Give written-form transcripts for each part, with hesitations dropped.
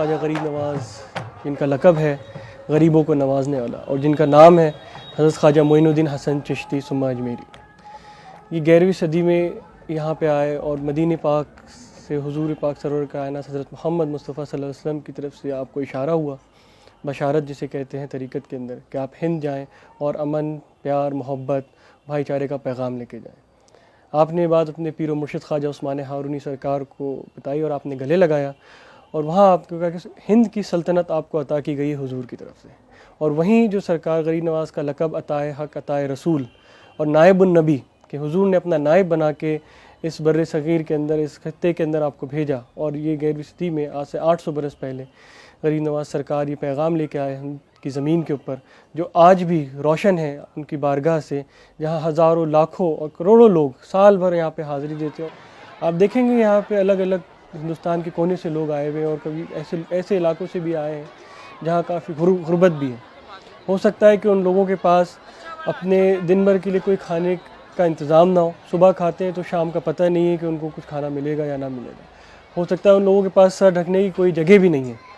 خواجہ غریب نواز، جن کا لقب ہے غریبوں کو نوازنے والا، اور جن کا نام ہے حضرت خواجہ معین الدین حسن چشتی ثم اجمیری، یہ 11ویں صدی میں یہاں پہ آئے اور مدینہ پاک سے حضور پاک سرور کائنات حضرت محمد مصطفیٰ صلی اللہ علیہ وسلم کی طرف سے آپ کو اشارہ ہوا، بشارت جسے کہتے ہیں طریقت کے اندر، کہ آپ ہند جائیں اور امن، پیار، محبت، بھائی چارے کا پیغام لے کے جائیں۔ آپ نے بات اپنے پیر و مرشد خواجہ عثمان ہارونی سرکار کو بتائی اور آپ نے گلے لگایا، اور وہاں آپ کو کہا کہ ہند کی سلطنت آپ کو عطا کی گئی ہے حضور کی طرف سے، اور وہیں جو سرکار غریب نواز کا لقب عطائے حق، عطائے رسول اور نائب النبی، کہ حضور نے اپنا نائب بنا کے اس بر صغیر کے اندر، اس خطے کے اندر آپ کو بھیجا، اور یہ 11ویں صدی میں آج سے 800 برس پہلے غریب نواز سرکار یہ پیغام لے کے آئے ہم کی زمین کے اوپر، جو آج بھی روشن ہے ان کی بارگاہ سے، جہاں ہزاروں، لاکھوں اور کروڑوں لوگ سال بھر یہاں پہ حاضری دیتے ہو۔ آپ دیکھیں گے یہاں پہ الگ الگ ہندوستان کے کونے سے لوگ آئے ہوئے ہیں، اور کبھی ایسے علاقوں سے بھی آئے ہیں جہاں کافی غربت بھی ہے۔ ہو سکتا ہے کہ ان لوگوں کے پاس اپنے دن بھر کے لیے کوئی کھانے کا انتظام نہ ہو، صبح کھاتے ہیں تو شام کا پتہ نہیں ہے کہ ان کو کچھ کھانا ملے گا یا نہ ملے گا۔ ہو سکتا ہے ان لوگوں کے پاس سر ڈھکنے کی کوئی جگہ بھی نہیں ہے،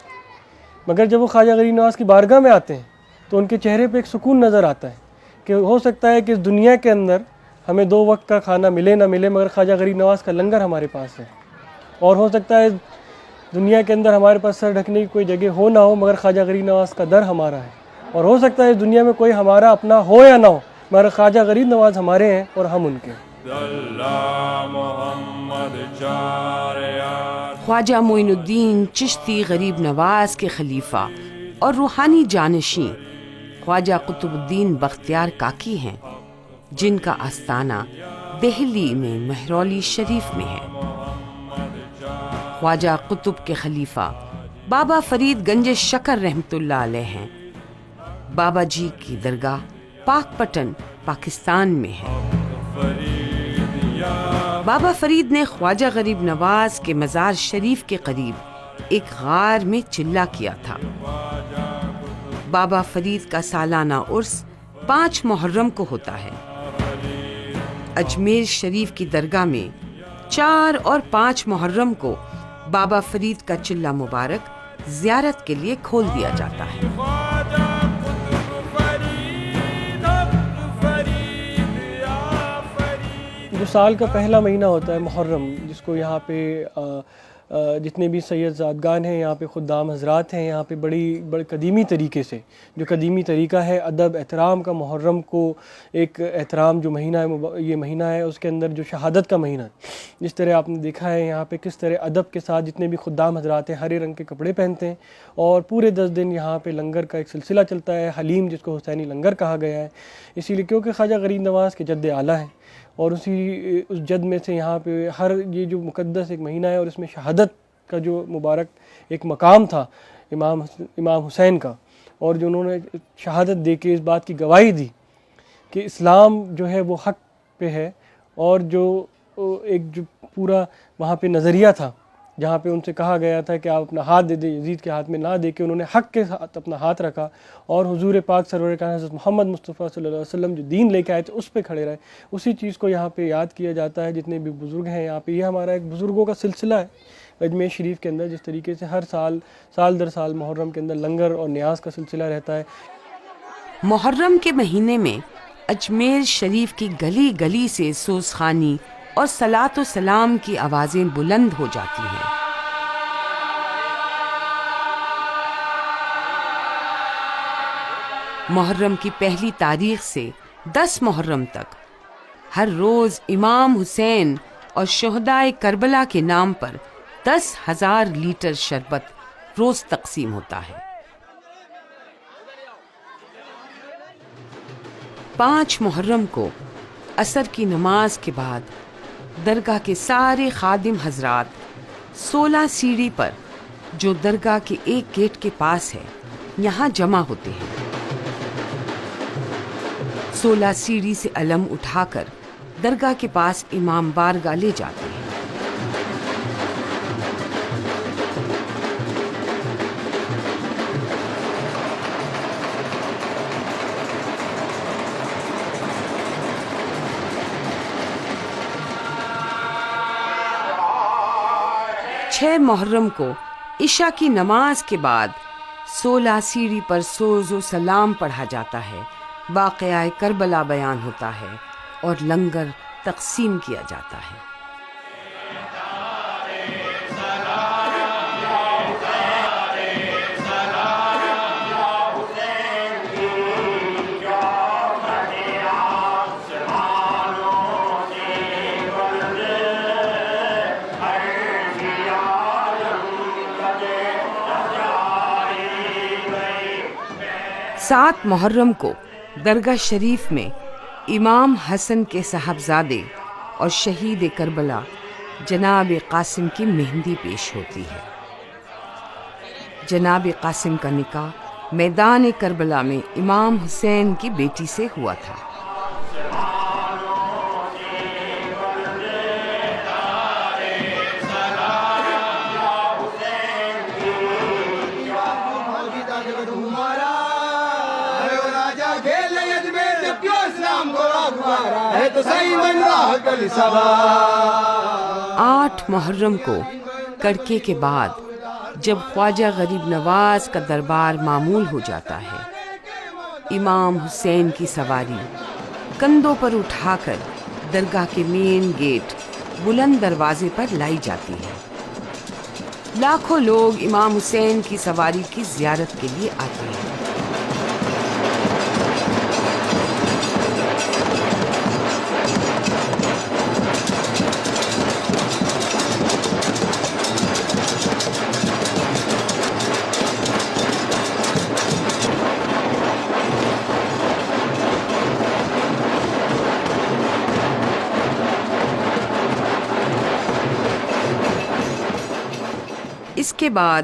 مگر جب وہ خواجہ غریب نواز کی بارگاہ میں آتے ہیں تو ان کے چہرے پہ ایک سکون نظر آتا ہے، کہ ہو سکتا ہے کہ اس دنیا کے اندر ہمیں 2 وقت کا کھانا ملے نہ ملے، مگر خواجہ غریب نواز کا لنگر ہمارے پاس ہے، اور ہو سکتا ہے دنیا کے اندر ہمارے پاس سر ڈھکنے کی کوئی جگہ ہو نہ ہو، مگر خواجہ غریب نواز کا در ہمارا ہے، اور ہو سکتا ہے اس دنیا میں کوئی ہمارا اپنا ہو یا نہ ہو، مگر خواجہ غریب نواز ہمارے ہیں اور ہم ان کے۔ خواجہ معین الدین چشتی غریب نواز کے خلیفہ اور روحانی جانشین خواجہ قطب الدین بختیار کاکی ہیں، جن کا آستانہ دہلی میں مہرولی شریف میں ہے۔ خواجہ قطب کے خلیفہ بابا فرید گنج شکر رحمۃ اللہ علیہ ہیں۔ بابا جی کی درگاہ پاک پٹن پاکستان میں ہے۔ بابا فرید نے خواجہ غریب نواز کے مزار شریف کے قریب ایک غار میں چلہ کیا تھا۔ بابا فرید کا سالانہ عرس 5 محرم کو ہوتا ہے۔ اجمیر شریف کی درگاہ میں 4 اور 5 محرم کو بابا فرید کا چلہ مبارک زیارت کے لیے کھول دیا جاتا ہے۔ جو سال کا پہلا مہینہ ہوتا ہے محرم، جس کو یہاں پہ جتنے بھی سید زادگان ہیں، یہاں پہ خدام حضرات ہیں، یہاں پہ بڑی قدیمی طریقے سے، جو قدیمی طریقہ ہے ادب احترام کا، محرم کو ایک احترام جو مہینہ ہے، یہ مہینہ ہے اس کے اندر جو شہادت کا مہینہ ہے، جس طرح آپ نے دیکھا ہے یہاں پہ کس طرح ادب کے ساتھ جتنے بھی خدام حضرات ہیں ہرے رنگ کے کپڑے پہنتے ہیں، اور پورے 10 دن یہاں پہ لنگر کا ایک سلسلہ چلتا ہے، حلیم جس کو حسینی لنگر کہا گیا ہے، اسی لیے کیونکہ خواجہ غریب نواز کے جد اعلیٰ ہیں، اور اس جد میں سے یہاں پہ یہ جو مقدس ایک مہینہ ہے، اور اس میں شہادت کا جو مبارک ایک مقام تھا امام حسین کا، اور جو انہوں نے شہادت دے کے اس بات کی گواہی دی کہ اسلام جو ہے وہ حق پہ ہے، اور جو ایک جو پورا وہاں پہ نظریہ تھا جہاں پہ ان سے کہا گیا تھا کہ آپ اپنا ہاتھ دے دیں، یزید کے ہاتھ میں نہ دے کے انہوں نے حق کے ساتھ اپنا ہاتھ رکھا، اور حضور پاک سرور کائنات حضرت محمد مصطفیٰ صلی اللہ علیہ وسلم جو دین لے کے آئے تھے اس پہ کھڑے رہے، اسی چیز کو یہاں پہ یاد کیا جاتا ہے۔ جتنے بھی بزرگ ہیں یہاں پہ، یہ ہمارا ایک بزرگوں کا سلسلہ ہے اجمیر شریف کے اندر، جس طریقے سے ہر سال در سال محرم کے اندر لنگر اور نیاز کا سلسلہ رہتا ہے۔ محرم کے مہینے میں اجمیر شریف کی گلی گلی سے سوزخوانی اور صلاۃ و سلام کی آوازیں بلند ہو جاتی ہیں۔ محرم کی پہلی تاریخ سے 10 محرم تک ہر روز امام حسین اور شہدائے کربلا کے نام پر 10,000 لیٹر شربت روز تقسیم ہوتا ہے۔ 5 محرم کو عصر کی نماز کے بعد درگاہ کے سارے خادم حضرات 16 سیڑھی پر جو درگاہ کے ایک گیٹ کے پاس ہے یہاں جمع ہوتے ہیں۔ 16 سیڑھی سے علم اٹھا کر درگاہ کے پاس امام بارگاہ لے جاتے ہیں۔ محرم کو عشاء کی نماز کے بعد 16 سیڑھی پر سوز و سلام پڑھا جاتا ہے، واقعہ کربلا بیان ہوتا ہے اور لنگر تقسیم کیا جاتا ہے۔ سات محرم کو درگاہ شریف میں امام حسن کے صاحبزادے اور شہید کربلا جناب قاسم کی مہندی پیش ہوتی ہے۔ جناب قاسم کا نکاح میدان کربلا میں امام حسین کی بیٹی سے ہوا تھا۔ آٹھ محرم کو کڑکے کے بعد جب خواجہ غریب نواز کا دربار معمول ہو جاتا ہے، امام حسین کی سواری کندھوں پر اٹھا کر درگاہ کے مین گیٹ بلند دروازے پر لائی جاتی ہے۔ لاکھوں لوگ امام حسین کی سواری کی زیارت کے لیے آتے ہیں۔ اس کے بعد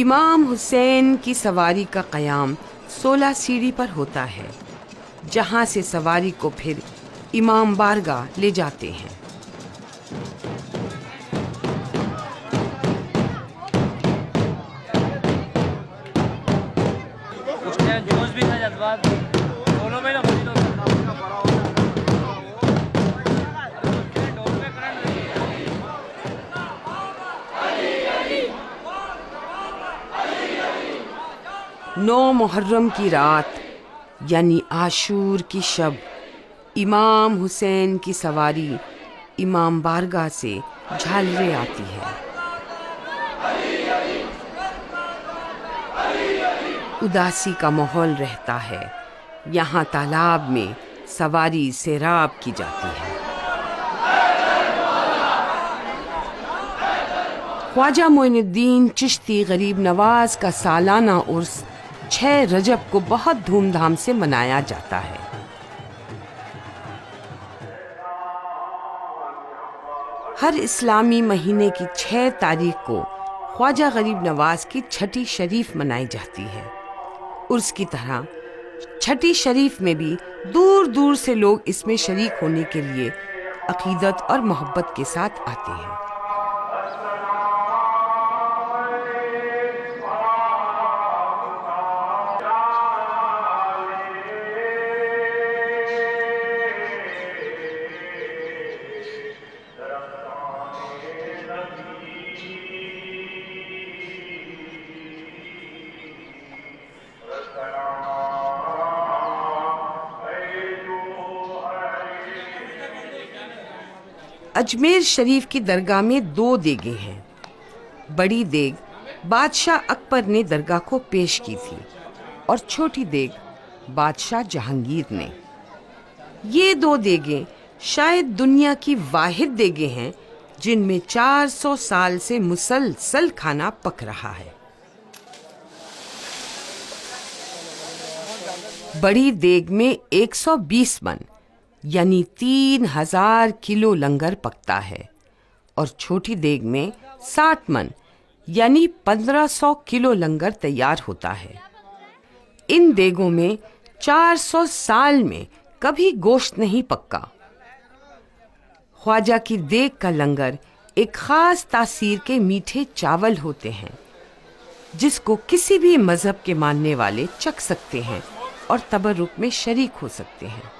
امام حسین کی سواری کا قیام 16 سیڑھی پر ہوتا ہے، جہاں سے سواری کو پھر امام بارگاہ لے جاتے ہیں۔ نو محرم کی رات یعنی عاشور کی شب امام حسین کی سواری امام بارگاہ سے جھالرے آتی ہے۔ اداسی کا ماحول رہتا ہے، یہاں تالاب میں سواری سیراب کی جاتی ہے۔ خواجہ معین الدین چشتی غریب نواز کا سالانہ عرس 6 رجب کو بہت دھوم دھام سے منایا جاتا ہے۔ ہر اسلامی مہینے کی 6 تاریخ کو خواجہ غریب نواز کی چھٹی شریف منائی جاتی ہے۔ عرس کی طرح چھٹی شریف میں بھی دور دور سے لوگ اس میں شریک ہونے کے لیے عقیدت اور محبت کے ساتھ آتے ہیں۔ اجمیر شریف کی درگاہ میں 2 دیگیں ہیں۔ بڑی دیگ بادشاہ اکبر نے درگاہ کو پیش کی تھی اور چھوٹی دیگ بادشاہ جہانگیر نے۔ یہ 2 دیگیں شاید دنیا کی واحد دیگیں ہیں جن میں 400 سال سے مسلسل کھانا پک رہا ہے۔ بڑی دیگ میں 120 من یعنی 3000 کلو لنگر پکتا ہے اور چھوٹی دیگ میں 60 من یعنی 1500 کلو لنگر تیار ہوتا ہے۔ ان دیگوں میں 400 سال میں کبھی گوشت نہیں پکا۔ خواجہ کی دیگ کا لنگر ایک خاص تاثیر کے میٹھے چاول ہوتے ہیں جس کو کسی بھی مذہب کے ماننے والے چکھ سکتے ہیں اور تبرک میں شریک ہو سکتے ہیں۔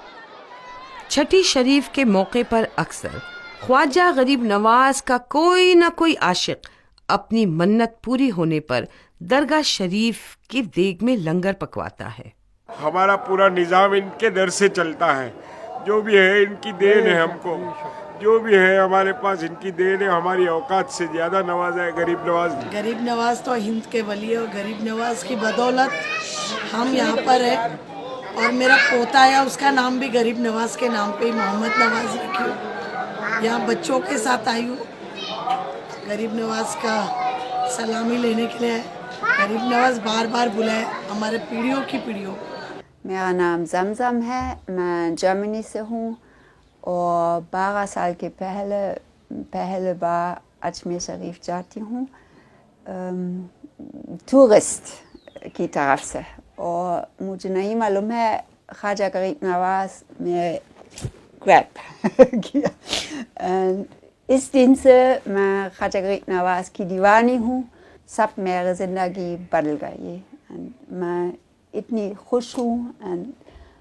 چھٹی شریف کے موقع پر اکثر خواجہ غریب نواز کا کوئی نہ کوئی عاشق اپنی منت پوری ہونے پر درگاہ شریف کی دیگ میں لنگر پکواتا ہے۔ ہمارا پورا نظام ان کے در سے چلتا ہے، جو بھی ہے ان کی دین ہے، ہم کو جو بھی ہے ہمارے پاس ان کی دین ہے، ہماری اوقات سے زیادہ نوازا ہے غریب نواز۔ غریب نواز تو ہند کے ولی ہے، اور غریب نواز کی بدولت ہم یہاں پر ہیں، اور میرا پوتا ہے اس کا نام بھی غریب نواز کے نام پہ ہی محمد نواز رکھی ہوں۔ یہاں بچوں کے ساتھ آئی ہوں غریب نواز کا سلامی لینے کے لیے۔ غریب نواز بار بار بلائے ہمارے پیڑھیوں کی پیڑھیوں۔ میرا نام زمزم ہے، میں جرمنی سے ہوں، اور 12 سال کے پہلے بار اجمیر شریف جاتی ہوں ٹورسٹ کی طرف سے، اور مجھے نہیں معلوم ہے خواجہ غریب نواز میں گریپ کیا۔ اس دن سے میں خواجہ غریب نواز کی دیوانی ہوں، سب میری زندگی بدل گئی، میں اتنی خوش ہوں،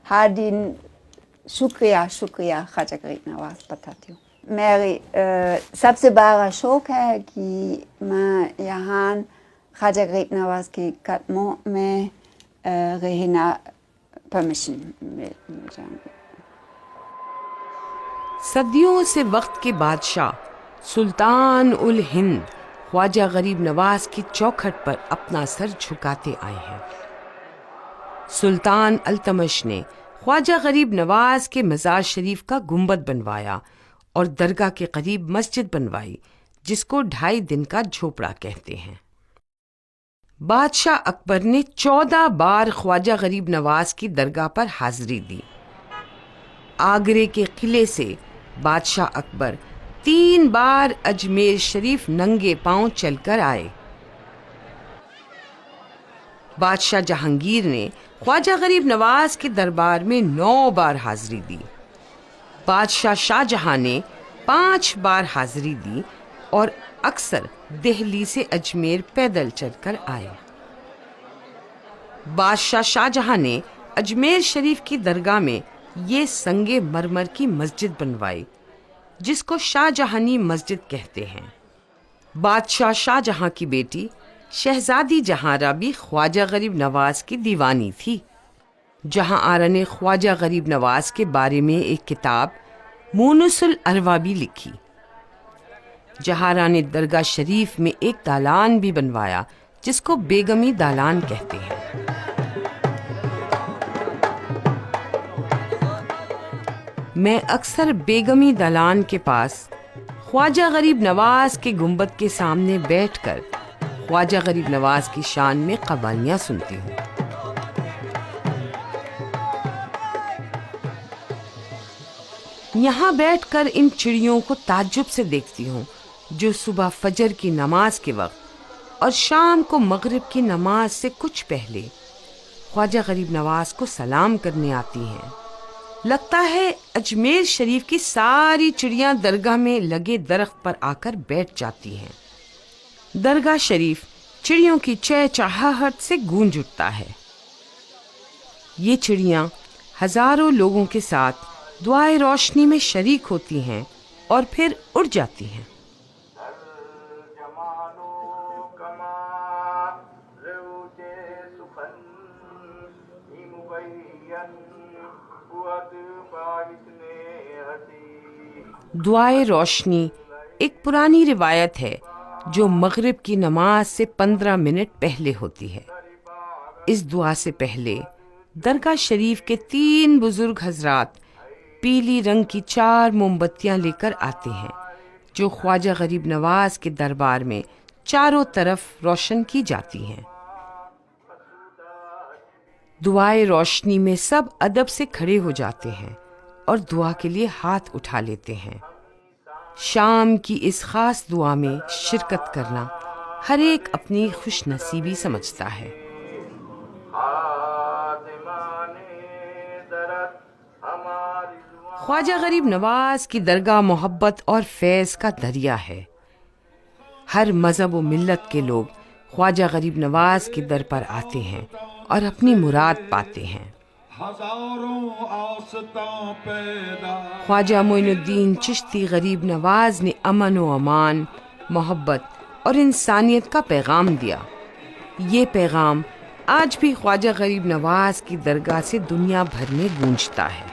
ہر دن شکریہ خواجہ غریب نواز بتاتی ہوں۔ میری سب سے بڑا شوق ہے کہ میں یہاں خواجہ غریب نواز کے قدموں میں رہنا پرمیشن مل جائیں گے۔ صدیوں سے وقت کے بادشاہ سلطان الہند خواجہ غریب نواز کی چوکھٹ پر اپنا سر جھکاتے آئے ہیں۔ سلطان التمش نے خواجہ غریب نواز کے مزار شریف کا گنبد بنوایا اور درگاہ کے قریب مسجد بنوائی، جس کو 2.5 دن کا جھوپڑا کہتے ہیں۔ بادشاہ اکبر نے 14 بار خواجہ غریب نواز کی درگاہ پر حاضری دی۔ آگرے کے قلعے سے بادشاہ اکبر 3 بار اجمیر شریف ننگے پاؤں چل کر آئے۔ بادشاہ جہانگیر نے خواجہ غریب نواز کے دربار میں 9 بار حاضری دی۔ بادشاہ شاہ جہاں نے 5 بار حاضری دی اور اکثر دہلی سے اجمیر پیدل چل کر آئے۔ بادشاہ شاہ جہاں نے اجمیر شریف کی درگاہ میں یہ سنگ مرمر کی مسجد بنوائی، جس کو شاہ جہانی مسجد کہتے ہیں۔ بادشاہ شاہ جہاں کی بیٹی شہزادی جہاں بھی خواجہ غریب نواز کی دیوانی تھی۔ جہاں آرا نے خواجہ غریب نواز کے بارے میں ایک کتاب مونس الاروا بھی لکھی۔ جہاں نے درگاہ شریف میں ایک دالان بھی بنوایا، جس کو بیگمی دالان کہتے ہیں۔ میں اکثر بیگمی دالان کے پاس خواجہ غریب نواز کے گنبد کے سامنے بیٹھ کر خواجہ غریب نواز کی شان میں قوالیاں سنتی ہوں۔ یہاں بیٹھ کر ان چڑیوں کو تعجب سے دیکھتی ہوں جو صبح فجر کی نماز کے وقت اور شام کو مغرب کی نماز سے کچھ پہلے خواجہ غریب نواز کو سلام کرنے آتی ہیں۔ لگتا ہے اجمیر شریف کی ساری چڑیاں درگاہ میں لگے درخت پر آ کر بیٹھ جاتی ہیں۔ درگاہ شریف چڑیوں کی چہچہاہٹ سے گونج اٹھتا ہے۔ یہ چڑیاں ہزاروں لوگوں کے ساتھ دعائے روشنی میں شریک ہوتی ہیں اور پھر اڑ جاتی ہیں۔ دعائے روشنی ایک پرانی روایت ہے جو مغرب کی نماز سے 15 منٹ پہلے ہوتی ہے۔ اس دعا سے پہلے درگاہ شریف کے 3 بزرگ حضرات پیلی رنگ کی 4 موم بتیاں لے کر آتے ہیں، جو خواجہ غریب نواز کے دربار میں چاروں طرف روشن کی جاتی ہیں۔ دعائے روشنی میں سب ادب سے کھڑے ہو جاتے ہیں اور دعا کے لیے ہاتھ اٹھا لیتے ہیں۔ شام کی اس خاص دعا میں شرکت کرنا ہر ایک اپنی خوش نصیبی سمجھتا ہے۔ خواجہ غریب نواز کی درگاہ محبت اور فیض کا دریا ہے۔ ہر مذہب و ملت کے لوگ خواجہ غریب نواز کے در پر آتے ہیں اور اپنی مراد پاتے ہیں۔ خواجہ معین الدین چشتی غریب نواز نے امن و امان، محبت اور انسانیت کا پیغام دیا. یہ پیغام آج بھی خواجہ غریب نواز کی درگاہ سے دنیا بھر میں گونجتا ہے.